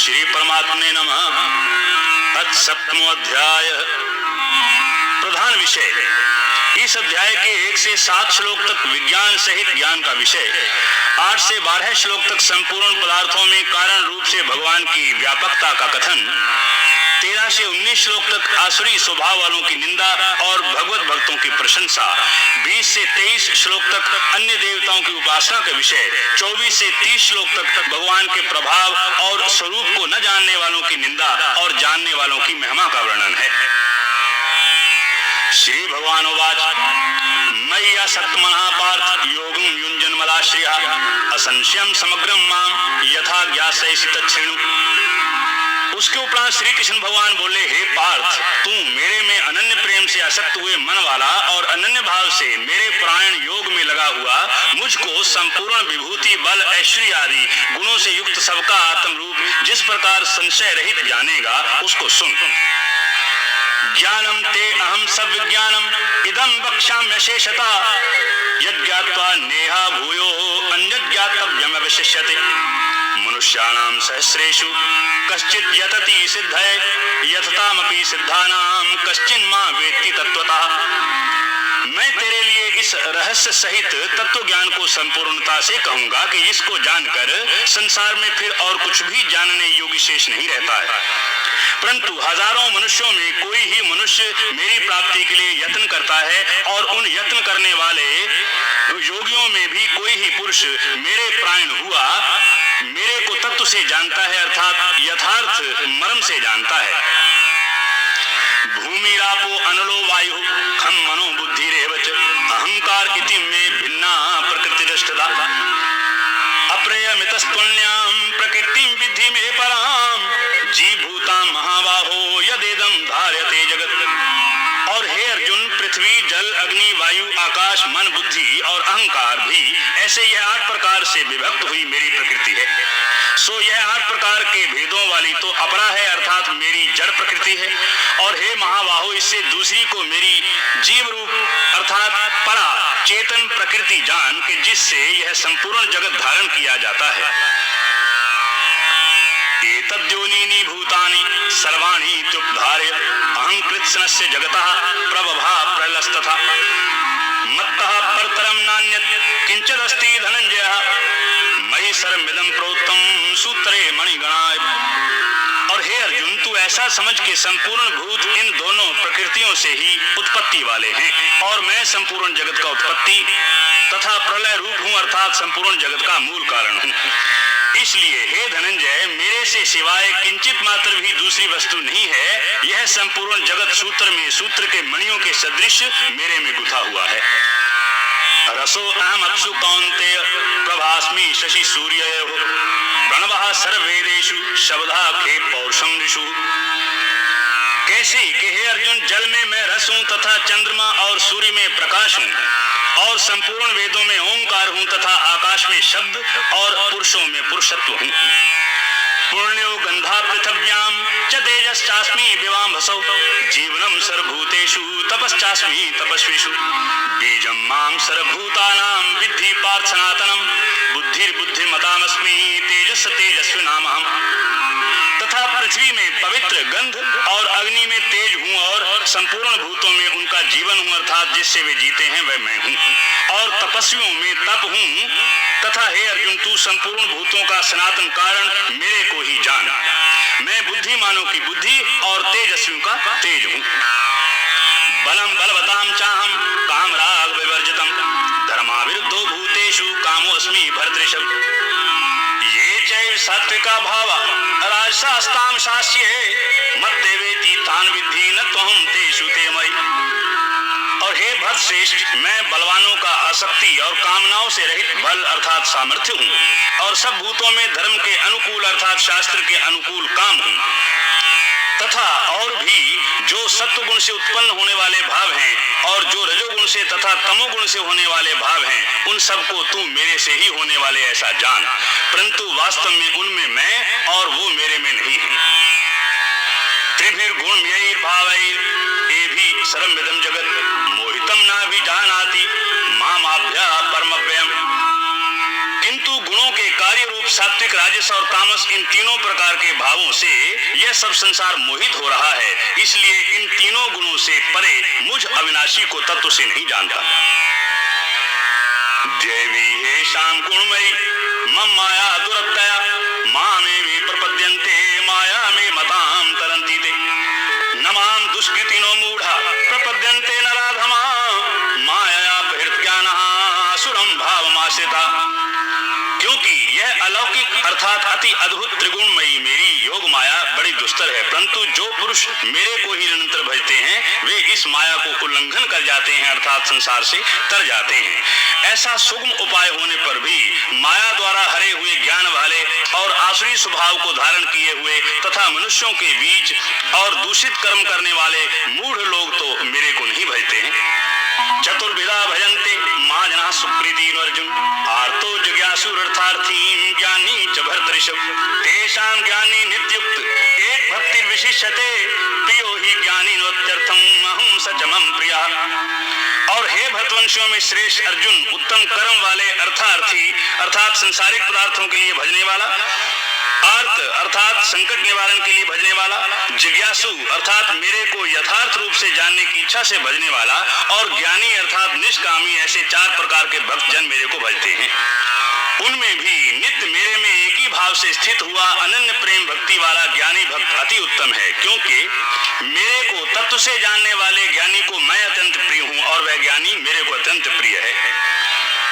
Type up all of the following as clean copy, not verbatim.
श्री परमात्मने नमः। अथ सप्तमो अध्याय। प्रधान विषय। इस अध्याय के 1 से 7 श्लोक तक विज्ञान सहित ज्ञान का विषय, 8 से 12 श्लोक तक संपूर्ण पदार्थों में कारण रूप से भगवान की व्यापकता का कथन, 13 से 19 श्लोक तक आसुरी स्वभाव वालों की निंदा और भगवत भक्तों की प्रशंसा, 20 से 23 श्लोक तक अन्य देवताओं की उपासना के विषय, 24 से 30 श्लोक तक भगवान के प्रभाव और स्वरूप को न जानने वालों की निंदा और जानने वालों की महिमा का वर्णन है। श्री भगवान उवाच मयि आसक्तमनः पार्थ योगं युञ्जन मदाश्रयः असंशयं समग्रं मां यथा ज्ञास्यसि तच्छृणु। उसके उपरांत श्री कृष्ण भगवान बोले, हे पार्थ, तू मेरे में अनन्य प्रेम से आसक्त हुए मन वाला और अनन्य भाव से मेरे प्राण योग में लगा हुआ मुझको संपूर्ण विभूति बल ऐश्वर्य आदि गुणों से युक्त सबका आत्म रूप जिस प्रकार संशय रहित जानेगा उसको सुन। ज्ञानम ते अहम सब विज्ञानम इदम वक्ष्याम्यशेषता यज्ञात्वा नेहा भूयो अन्यज्ञातव्यम अवशिष्यते। मनुष्याणां सहस्रेषु कश्चित् यतति सिद्धये यततामपि सिद्धानां कश्चिन् मा वेत्ति तत्वतः। मैं तेरे लिए इस रहस्य सहित तत्व ज्ञान को संपूर्णता से कहूंगा कि इसको जानकर संसार में फिर और कुछ भी जानने योग्य शेष नहीं रहता है। परंतु हजारों मनुष्यों में कोई ही मनुष्य मेरी प्राप्ति के लिए यत्न करता है और उन यत्न करने वाले योगियों में भी कोई ही पुरुष मेरे प्राण हुआ मेरे को तत्व से जानता है, अर्थात यथार्थ मर्म से जानता है। भूमि रापो अनलो वायु खम मनो बुद्धि रेवच अहंकार इति में भिन्ना प्रकृति दृष्टता अप्रयमितस्तुल्याम प्रकृतिं विद्धि में पराम जीभूता महाबाहो यदेदम धार्यते जगत। और हे अर्जुन, पृथ्वी जल अग्नि वायु आकाश मन बुद्धि और अहंकार भी ऐसे यह 8 प्रकार से विभक्त हुई मेरी प्रकृति है। सो यह 8 प्रकार के भेदों वाली तो अपरा है, अर्थात मेरी जड़ प्रकृति है। और हे महाबाहो, इससे दूसरी को मेरी जीव रूप अर्थात परा चेतन प्रकृति जान के जिससे यह संपूर्ण जगत धारण किया जाता है। एतद्योनीनि भूतानि सर्वाणि इत्युपधार्य अहं कृत्स्नस्य जगतः प्रभवा प्रलस्तथा मत्तः परतरं नान्यत् किंचिदस्ति धनंजयः मयि सर्वमिदं प्रोक्तं सूत्रे मणिगणाय। और हे अर्जुन, तू ऐसा समझ के संपूर्ण भूत इन दोनों प्रकृतियों से ही उत्पत्ति वाले हैं और मैं संपूर्ण जगत का उत्पत्ति तथा प्रलय रूप हूँ, अर्थात संपूर्ण जगत का मूल कारण हूँ। इसलिए हे धनंजय, मेरे से सिवाय किंचित मात्र भी दूसरी वस्तु नहीं है। यह संपूर्ण जगत सूत्र में सूत्र के मणियों के सदृश मेरे में गुथा हुआ है। रसो अहम अप्सु कौन्तेय प्रभास्मि शशि सूर्ययोः प्रणवः सर्ववेदेषु शब्दा खे पौरुषं ऋषु। कैसे कि हे अर्जुन, जल में मैं रस हूँ तथा चंद्रमा और सूर्य में प्रकाश हूँ और संपूर्ण वेदों में ओंकार हूँ तथा आकाश में शब्द और पुरुषों में पुरुषत्व हूँ। पुण्यो गंधा पृथिव्याम च तेजश्चास्मि विवाम्भसौ जीवनम सर्वभूतेषु तपश्चास्मि तपस्विषु बीजं मां सर्वभूतानां विद्धि पार्थ सनातनम बुद्धिर्बुद्धिमतामस्मि तेजस तेजस्विनामहम्। तथा पृथ्वी में पवित्र गंध और अग्नि में तेज हूँ और संपूर्ण भूतों में उनका जीवन हूँ, अर्थात जिससे वे जीते हैं वह मैं हूँ। और तपस्वियों में तप हूँ तथा हे अर्जुन, तू संपूर्ण भूतों का सनातन कारण मेरे को ही जान। मैं बुद्धिमानों की बुद्धि और तेजस्वियों का तेज हूँ। बलम बलवताम चाहम कामराग विवर्जितम धर्माविरुद्धो भूतेषु कामोऽस्मि भर्तृषभ। ये चैव सात्विका भावा राजसास्ताम शास्ये मत्तेवेति तान विद्धि न त्वहं तेषु ते मयि। और हे भक्त श्रेष्ठ, मैं बलवानों का आसक्ति और कामनाओं से रहित बल अर्थात सामर्थ्य हूँ और सब भूतों में धर्म के अनुकूल अर्थात शास्त्र के अनुकूल काम हूँ। तथा और भी जो सत्व गुण से उत्पन्न होने वाले भाव हैं और जो रजोगुण से तथा तमोगुण से होने वाले भाव हैं, उन सबको तू मेरे से ही होने वाले ऐसा जान। परंतु वास्तव में उनमें मैं और वो मेरे में नहीं है। त्रिभिर्गुणमयैर् भावैर् एभिः सर्वमिदं जगत् मोहितं नाभिजानाति मामाभ्यः परमव्ययम्। किंतु गुणों के कार्य रूप सात्विक, राजस और तामस, इन तीनों प्रकार के भावों से यह सब संसार मोहित हो रहा है। इसलिए इन तीनों गुणों से परे मुझ अविनाशी को तत्व से नहीं जानता। देवी हे शाम गुणमयी मम माया दुरत्यया मामे वे प्रपद्यन्ते माया में मताम तरन्ति ते नमाम दुष्कृतिनो मूढ़ा प्रपद्यन्ते नराधमा माया बहिर्त ज्ञानः असुरं भावमाश्रिता। क्योंकि यह अलौकिक अर्थात अति अद्भुत त्रिगुणमयी मेरी योग माया बड़ी दुस्तर है, परंतु जो पुरुष मेरे को ही निरंतर भजते हैं वे इस माया को उल्लंघन कर जाते हैं अर्थात संसार से तर जाते हैं। ऐसा सुगम उपाय होने पर भी माया द्वारा हरे हुए ज्ञान वाले और आसुरी स्वभाव को धारण किए हुए तथा मनुष्यों के बीच और दूषित कर्म करने वाले मूढ़ लोग तो मेरे को नहीं भजते हैं। चतुर्विधा भजन्ते मां जना सुकृति अर्जुन आर्तो जिज्ञासुरर्थार्थी ज्ञानी च भर्तृषभ तेषां ज्ञानी नित्युक्त एक भक्ति विशिष्यते प्रियो ही ज्ञानी नोत्यर्थम अहं सचमं प्रिया। और हे भरतवंशियों में श्रेष्ठ अर्जुन, उत्तम कर्म वाले अर्थार्थी अर्थात संसारिक पदार्थों के लिए भजने वाला, अर्थ अर्थात संकट निवारण के लिए भजने वाला, जिज्ञासु अर्थात मेरे को यथार्थ रूप से जानने की इच्छा से भजने वाला और ज्ञानी अर्थात निष्कामी, ऐसे चार प्रकार के भक्त जन मेरे को भजते हैं। उनमें भी नित्य मेरे में एक ही भाव से स्थित हुआ अनन्य प्रेम भक्ति वाला ज्ञानी भक्त अति उत्तम है, क्योंकि मेरे को तत्व से जानने वाले ज्ञानी को मैं अत्यंत प्रिय हूँ और वह ज्ञानी मेरे को अत्यंत प्रिय है।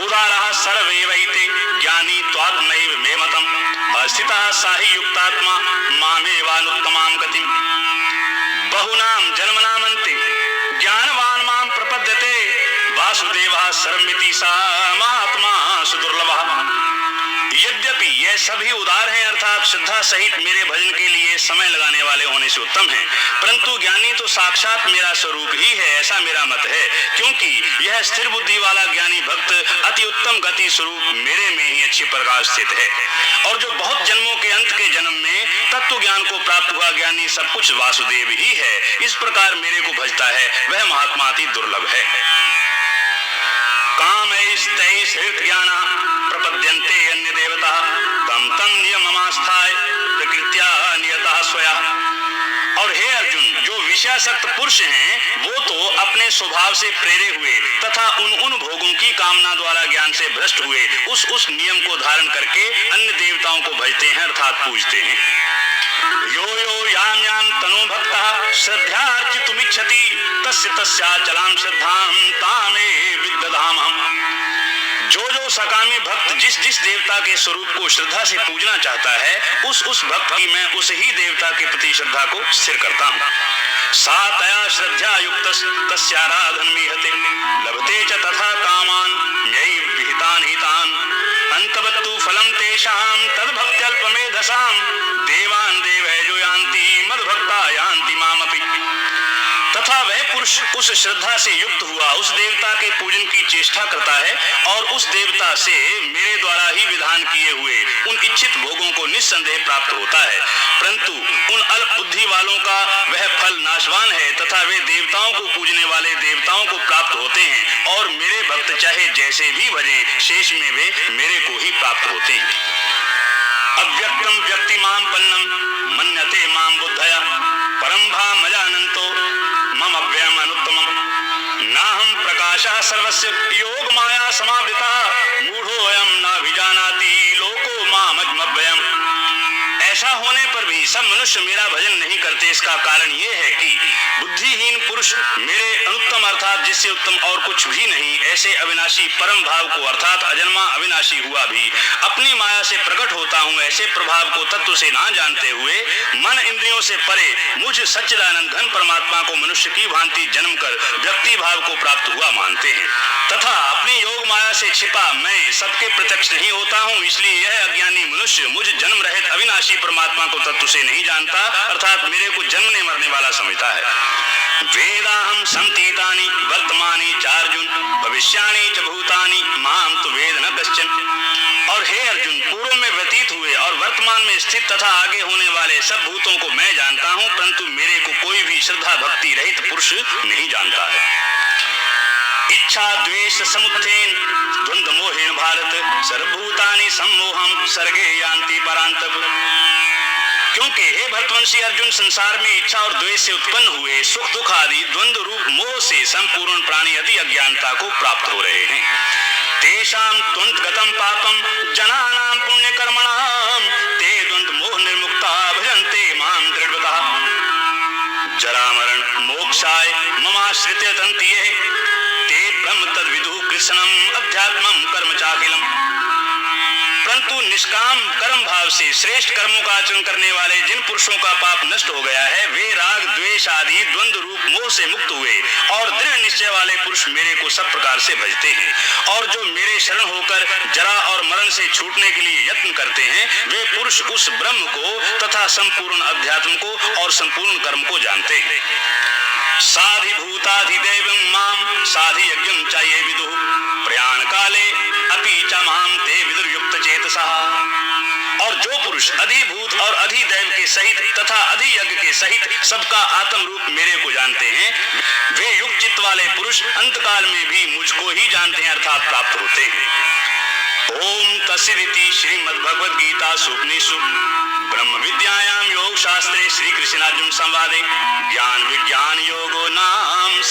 उदारः सर्वैवैते ज्ञानी त्वात्मैव मे मतम् अस्थितः साहि युक्तात्मा मामेवानुत्तमां गतिम् बहुनां जन्मनामन्ते ज्ञानवान् मां प्रपद्यते वासुदेवः सर्वमिति सा महात्मा सुदुर्लभः। यद्यपि ये सभी उदार हैं अर्थात श्रद्धा सहित मेरे भजन के लिए समय लगाने वाले होने से उत्तम हैं, परंतु ज्ञानी तो साक्षात मेरा स्वरूप ही है, ऐसा मेरा मत है, क्योंकि यह स्थिर बुद्धि वाला ज्ञानी भक्त अति उत्तम गति स्वरूप मेरे में ही अच्छी प्रकार स्थित है। और जो बहुत जन्मों के अंत के जन्म में तत्व ज्ञान को प्राप्त हुआ ज्ञानी सब कुछ वासुदेव ही है, इस प्रकार मेरे को भजता है, वह महात्मा अति दुर्लभ है। कामैस्तैश्हृत ज्ञानः प्रपद्यन्ते अन्य देवता तम तम नियममास्थाय प्रकृत्या नियतः स्वया। और हे अर्जुन, जो विषयासक्त पुरुष हैं वो तो अपने स्वभाव से प्रेरे हुए तथा उन भोगों की कामना द्वारा ज्ञान से भ्रष्ट हुए उस नियम को धारण करके अन्य देवताओं को भजते हैं अर्थात पूजते हैं। यो यो याम याम तनो भक्तः श्रद्धार्चितुमिच्छति तस्य तस्याचलां श्रद्धां तामे विदधामहम्। जो सकामी भक्त जिस देवता के स्वरूप को श्रद्धा से पूजना चाहता है उस भक्त की मैं उस ही देवता के प्रति श्रद्धा को स्थिर करता हूँ। सा तया श्रद्धा युक्त तस्याराधनमीहते लभते च तथा कामान यैव विहितान हितान अंतवत्तु फलम तेषां तद्भक्त्यल्पमेधसां देवान देवैजो यान्ति मद्भक्ता यान्ति मामपि। तथा वह पुरुष उस श्रद्धा से युक्त हुआ उस देवता के पूजन की चेष्टा करता है और उस देवता से मेरे द्वारा ही विधान किए हुए उन इच्छित भोगों को निस्संदेह प्राप्त होता है, परंतु उन अल्प बुद्धि वालों का वह फल नाशवान है तथा वे देवताओं को पूजने वाले देवताओं को प्राप्त होते हैं और मेरे भक्त चाहे जैसे भी भजें शेष में वे मेरे को ही प्राप्त होते हैं। अव्यक्तम व्यक्तिमां पन्नम मन्यते मां बुद्धया परम भामजानन्तो मम अव्ययम् अनुत्तमम् नाहं प्रकाशः सर्वस्य योग माया समावृतः मूढ़ोऽयं नाभिजानाति लोको मामजमव्ययम्। ऐसा होने पर भी सब मनुष्य मेरा भजन नहीं करते, इसका कारण ये है कि बुद्धिहीन पुरुष मेरे अनुत्तम अर्थात जिससे उत्तम और कुछ भी नहीं ऐसे अविनाशी परम भाव को अर्थात अजन्मा अविनाशी हुआ भी अपनी माया से प्रकट होता हूँ ऐसे प्रभाव को तत्व से ना जानते हुए मन इंद्रियों से परे मुझ सच्चिदानंद घन परमात्मा को मनुष्य की भांति जन्म कर व्यक्ति भाव को प्राप्त हुआ मानते हैं तथा अपनी योग माया से छिपा मैं सबके प्रत्यक्ष नहीं होता हूँ। इसलिए यह अज्ञानी मनुष्य मुझ जन्म रहित अविनाशी परमात्मा को तत्व से नहीं जानता अर्थात मेरे को जन्मने मरने वाला समझता है। वेदाहम संतीतानि वर्तमानि चार्जुन भविष्यानि च भूतानि माम तु वेद न कश्चन। और हे अर्जुन, पूर्व में व्यतीत हुए और वर्तमान में स्थित तथा आगे होने वाले सब भूतों को मैं जानता हूँ, परंतु मेरे को कोई भी श्रद्धा भक्ति रहित पुरुष नहीं जानता है। इच्छा द्वेष समुत्थेन द्वंद्व मोहेन भारत सर्वभूतानि सम्मोहम सर्गे यान्ति परांतप। क्योंकि हे भरतवंशी अर्जुन, संसार में इच्छा और द्वेष से उत्पन्न हुए सुख दुख आदि द्वंद्व रूप मोह से संपूर्ण प्राणी अति अज्ञानता को प्राप्त हो रहे हैं। तेषां त्वन्तगतं पापं जनानां पुण्यकर्मणां ते द्वंद्व मोह निर्मुक्ता भजन्ते मां दृढव्रतः। जरा मरण मोक्षाय ममाश्रित्य तन्ति ये ते ब्रह्म तद्विदुः कृष्णम् अध्यात्मं कर्म चाखिलम्। परंतु निष्काम कर्म भाव से श्रेष्ठ कर्मों का आचरण करने वाले जिन पुरुषों का पाप नष्ट हो गया है, वे राग द्वेष आदि द्वंद्व रूप मोह से मुक्त हुए और दृढ़ निश्चय वाले पुरुष मेरे को सब प्रकार से भजते हैं। और जो मेरे शरण होकर जरा और मरण से छूटने के लिए यत्न करते हैं, वे पुरुष उस ब्रह्म को तथा संपूर्ण अध्यात्म को और संपूर्ण कर्म को जानते हैं। साधिभूताधिदैवं मां साधियज्ञं च ये विदुः प्रयाण काले अपि च मां ते विदुर्युक्त चेतसः। और जो पुरुष अधिभूत और अधिदैव के सहित तथा अधियज्ञ के सहित सबका आत्म रूप मेरे को जानते हैं, वे युक्त चित्त वाले पुरुष अंतकाल में भी मुझको ही जानते हैं, अर्थात प्राप्त होते हैं। ओम तस्सदिति श्रीमद्भगवद गीता उपनिषु ब्रह्म विद्यायां योग शास्त्रे श्री कृष्णार्जुन संवादे ज्ञान विज्ञान योगो नाम